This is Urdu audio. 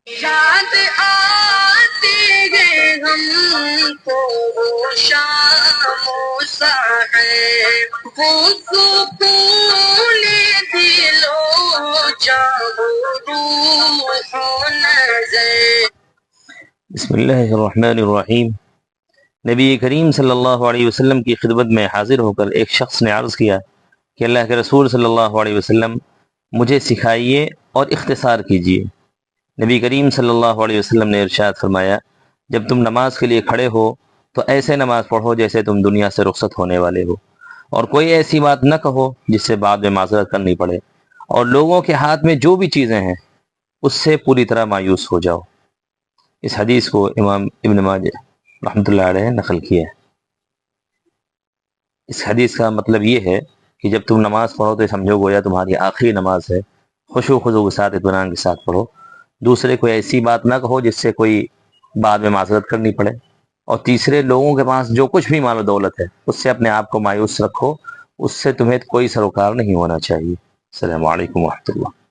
یاد آتی ہے ہم کو وہ شام و سحر، وہ سکون دل و جاں و روح و نظر۔ بسم اللہ الرحمن الرحیم۔ نبی کریم صلی اللہ علیہ وسلم کی خدمت میں حاضر ہو کر ایک شخص نے عرض کیا کہ اللہ کے رسول صلی اللہ علیہ وسلم، مجھے سکھائیے اور اختصار کیجیے۔ نبی کریم صلی اللہ علیہ وسلم نے ارشاد فرمایا، جب تم نماز کے لیے کھڑے ہو تو ایسے نماز پڑھو جیسے تم دنیا سے رخصت ہونے والے ہو، اور کوئی ایسی بات نہ کہو جس سے بعد میں معذرت کرنی پڑے، اور لوگوں کے ہاتھ میں جو بھی چیزیں ہیں اس سے پوری طرح مایوس ہو جاؤ۔ اس حدیث کو امام ابن ماجہ رحمۃ اللہ علیہ نقل کیا ہے۔ اس حدیث کا مطلب یہ ہے کہ جب تم نماز پڑھو تو سمجھو گویا تمہاری آخری نماز ہے، خشوع و خضوع کے ساتھ، اطمینان کے ساتھ پڑھو، دوسرے کوئی ایسی بات نہ کہو جس سے کوئی بعد میں معذرت کرنی پڑے، اور تیسرے لوگوں کے پاس جو کچھ بھی مال و دولت ہے اس سے اپنے آپ کو مایوس رکھو، اس سے تمہیں کوئی سروکار نہیں ہونا چاہیے۔ السلام علیکم ورحمۃ اللہ۔